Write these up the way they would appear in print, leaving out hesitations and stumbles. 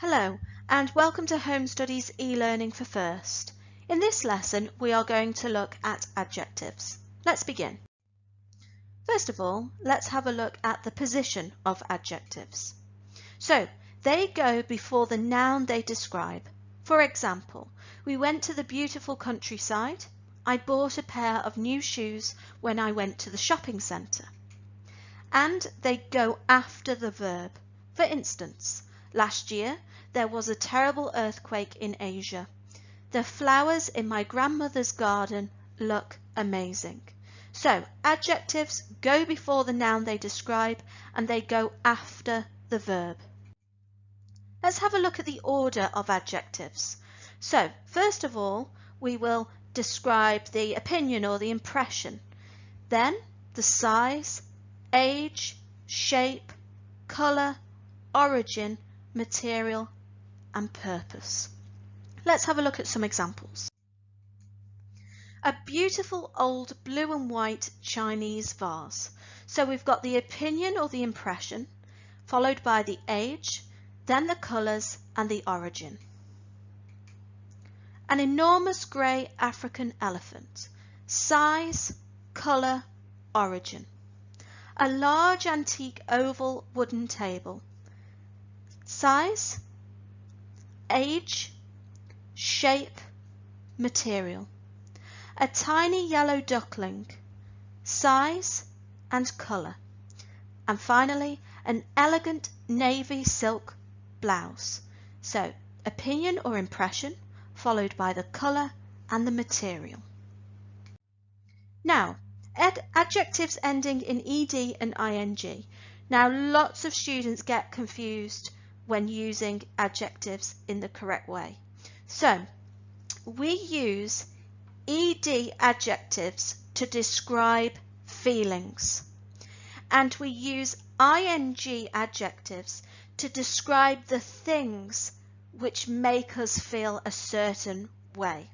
Hello, and welcome to Home Studies e-learning for First. In this lesson, we are going to look at adjectives. Let's begin. First of all, let's have a look at the position of adjectives. So, they go before the noun they describe. For example, we went to the beautiful countryside. I bought a pair of new shoes when I went to the shopping centre. And they go after the verb. For instance, last year, there was a terrible earthquake in Asia. The flowers in my grandmother's garden look amazing. So, adjectives go before the noun they describe and they go after the verb. Let's have a look at the order of adjectives. So, first of all, we will describe the opinion or the impression. Then, the size, age, shape, colour, origin, material, and purpose. Let's have a look at some examples. A beautiful old blue and white Chinese vase. So we've got the opinion or the impression, followed by the age, then the colours and the origin. An enormous grey African elephant. Size, colour, origin. A large antique oval wooden table. Size, age, shape, material. A tiny yellow duckling, size and colour. And finally, an elegant navy silk blouse. So, opinion or impression, followed by the colour and the material. Now, adjectives ending in ed and ing. Now, lots of students get confused when using adjectives in the correct way. So, we use ed adjectives to describe feelings, and we use ing adjectives to describe the things which make us feel a certain way.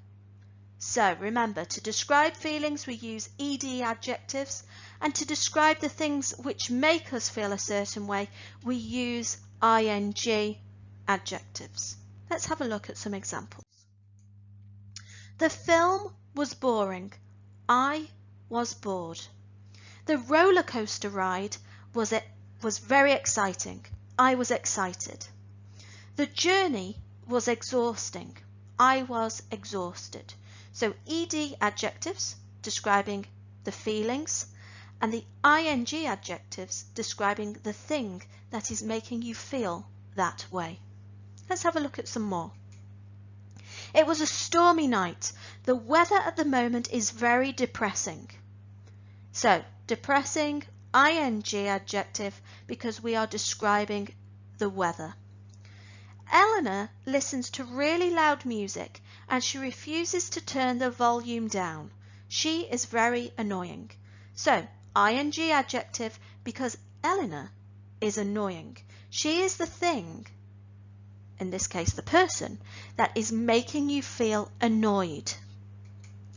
So remember, to describe feelings we use ed adjectives, and to describe the things which make us feel a certain way we use ing adjectives. Let's have a look at some examples. The film was boring. I was bored. The roller coaster ride was very exciting. I was excited. The journey was exhausting. I was exhausted. So ed adjectives describing the feelings, and the ing adjectives describing the thing that is making you feel that way. Let's have a look at some more. It was a stormy night. The weather at the moment is very depressing. So, depressing, ing adjective, because we are describing the weather. Eleanor listens to really loud music and she refuses to turn the volume down. She is very annoying. So, ing adjective, because Eleanor is annoying. She is the thing, in this case the person, that is making you feel annoyed.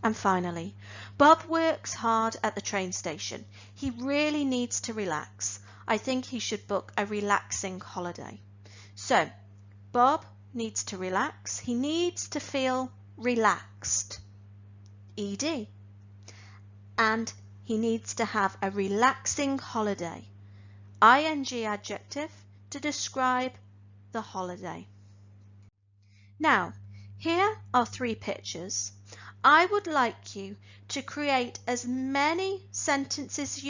And finally, Bob works hard at the train station. He really needs to relax. I think he should book a relaxing holiday. So, Bob needs to relax. He needs to feel relaxed. ed. And he needs to have a relaxing holiday. ing adjective to describe the holiday. Now, here are three pictures. I would like you to create as many sentences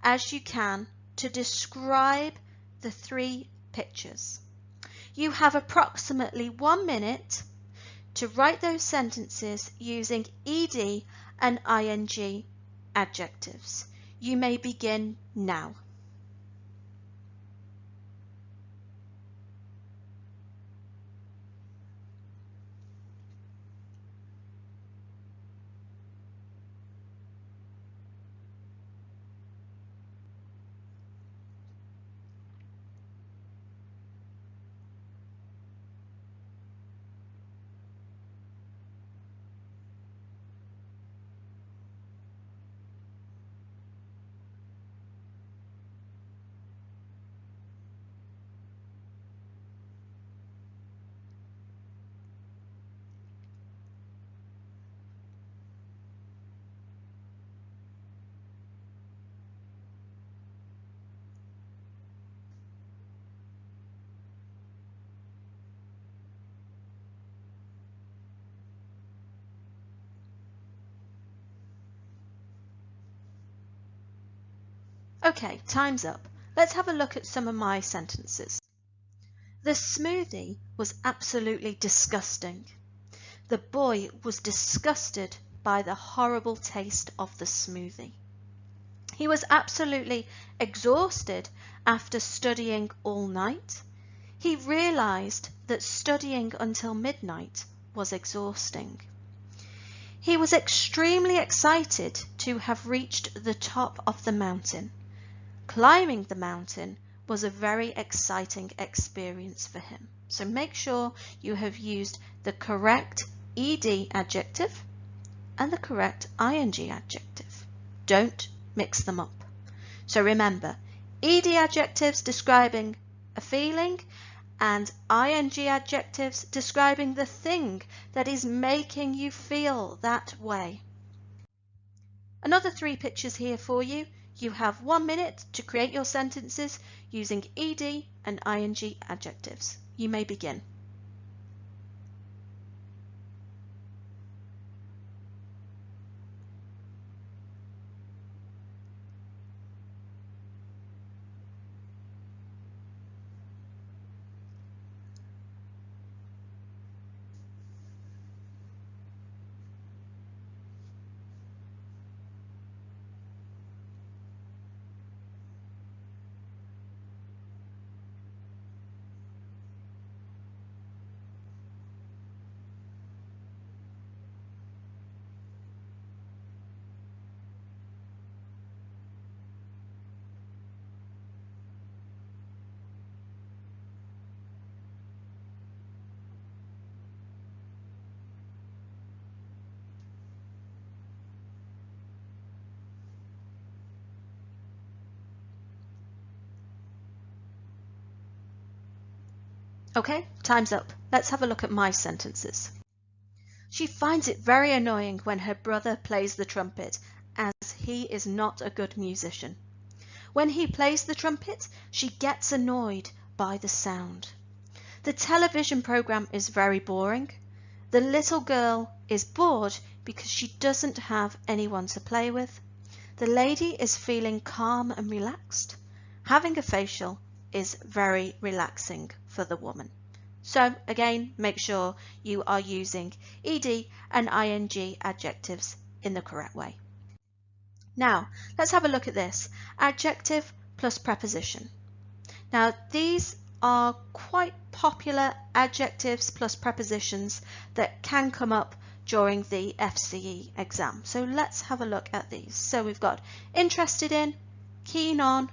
as you can to describe the three pictures. You have approximately 1 minute to write those sentences using ed and ing adjectives. You may begin now. Okay, time's up. Let's have a look at some of my sentences. The smoothie was absolutely disgusting. The boy was disgusted by the horrible taste of the smoothie. He was absolutely exhausted after studying all night. He realized that studying until midnight was exhausting. He was extremely excited to have reached the top of the mountain. Climbing the mountain was a very exciting experience for him. So make sure you have used the correct ed adjective and the correct ing adjective. Don't mix them up. So remember, ed adjectives describing a feeling and ing adjectives describing the thing that is making you feel that way. Another 3 pictures here for you. You have 1 minute to create your sentences using ed and ing adjectives. You may begin. Okay, time's up. Let's have a look at my sentences. She finds it very annoying when her brother plays the trumpet, as he is not a good musician. When he plays the trumpet, she gets annoyed by the sound. The television program is very boring. The little girl is bored because she doesn't have anyone to play with. The lady is feeling calm and relaxed. Having a facial is very relaxing for the woman. So again, make sure you are using ed and ing adjectives in the correct way. Now, let's have a look at this. Adjective plus preposition. Now, these are quite popular adjectives plus prepositions that can come up during the FCE exam. So let's have a look at these. So we've got interested in, keen on,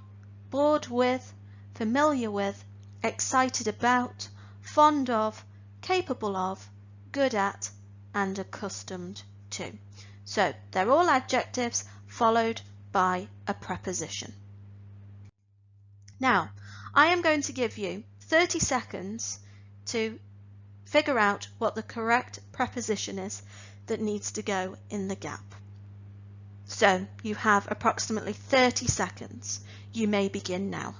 bored with, familiar with, excited about, fond of, capable of, good at, and accustomed to. So they're all adjectives followed by a preposition. Now, I am going to give you 30 seconds to figure out what the correct preposition is that needs to go in the gap. So you have approximately 30 seconds. You may begin now.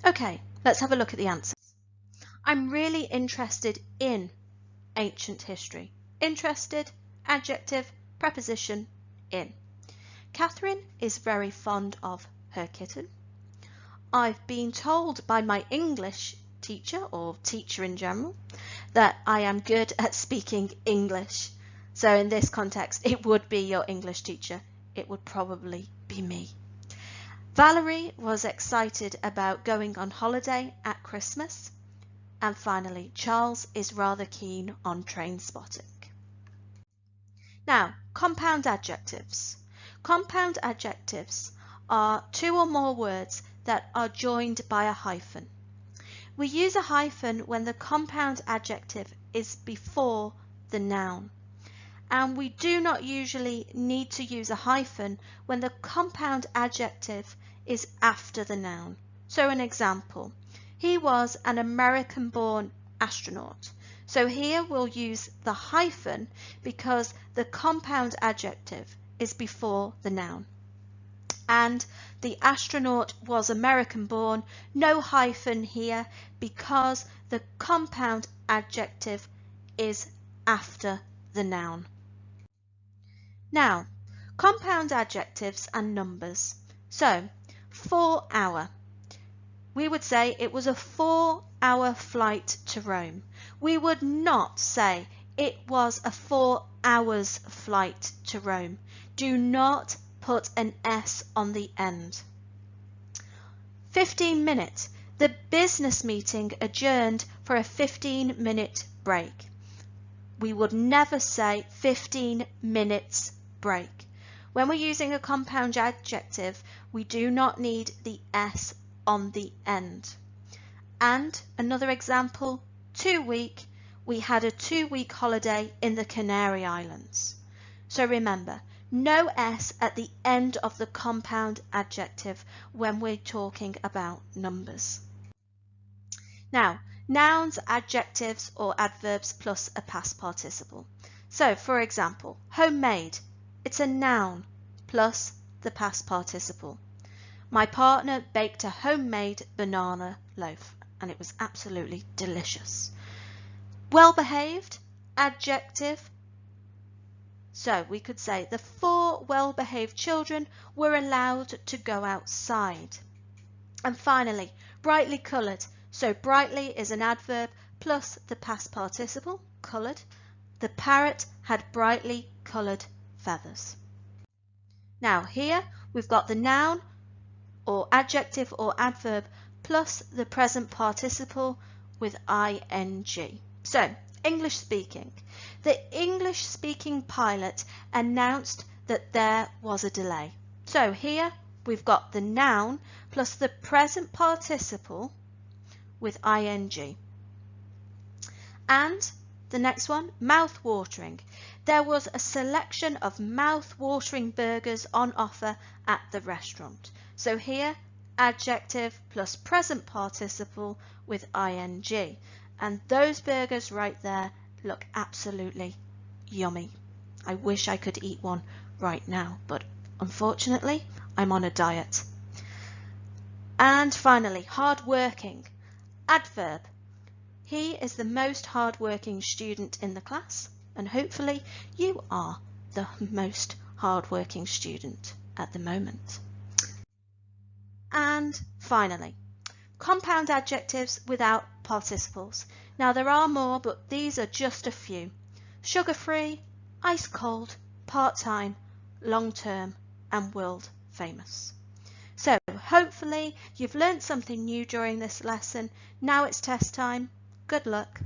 Okay, let's have a look at the answers. I'm really interested in ancient history. Interested, adjective, preposition, in. Catherine is very fond of her kitten. I've been told by my English teacher or teacher in general that I am good at speaking English. So in this context, it would be your English teacher. It would probably be me. Valerie was excited about going on holiday at Christmas. And finally, Charles is rather keen on train spotting. Now, compound adjectives. Compound adjectives are 2 or more words that are joined by a hyphen. We use a hyphen when the compound adjective is before the noun. And we do not usually need to use a hyphen when the compound adjective is after the noun. So an example, he was an American-born astronaut. So here we'll use the hyphen because the compound adjective is before the noun. And the astronaut was American-born, no hyphen here because the compound adjective is after the noun. Now, compound adjectives and numbers. So, 4 hour. We would say it was a 4-hour flight to Rome. We would not say it was a 4 hours flight to Rome. Do not put an S on the end. 15 minutes. The business meeting adjourned for a 15-minute break. We would never say 15 minutes break. When we're using a compound adjective, we do not need the S on the end. And another example, 2 week. We had a 2-week holiday in the Canary Islands. So remember, no S at the end of the compound adjective when we're talking about numbers. Now, nouns, adjectives or adverbs plus a past participle. So for example, homemade, it's a noun plus the past participle. My partner baked a homemade banana loaf and it was absolutely delicious. Well-behaved, adjective. So we could say the 4 well-behaved children were allowed to go outside. And finally, brightly coloured. So brightly is an adverb plus the past participle, coloured. The parrot had brightly coloured feathers. Now here we've got the noun or adjective or adverb plus the present participle with ing. So English speaking. The English speaking pilot announced that there was a delay. So here we've got the noun plus the present participle with ing. And the next one, mouth-watering. There was a selection of mouth-watering burgers on offer at the restaurant. So here, adjective plus present participle with ing. And those burgers right there look absolutely yummy. I wish I could eat one right now, but unfortunately, I'm on a diet. And finally, hard-working. Adverb. He is the most hard-working student in the class, and hopefully you are the most hard-working student at the moment. And finally, compound adjectives without participles. Now there are more, but these are just a few. Sugar-free, ice-cold, part-time, long-term, and world-famous. So hopefully you've learnt something new during this lesson. Now it's test time. Good luck.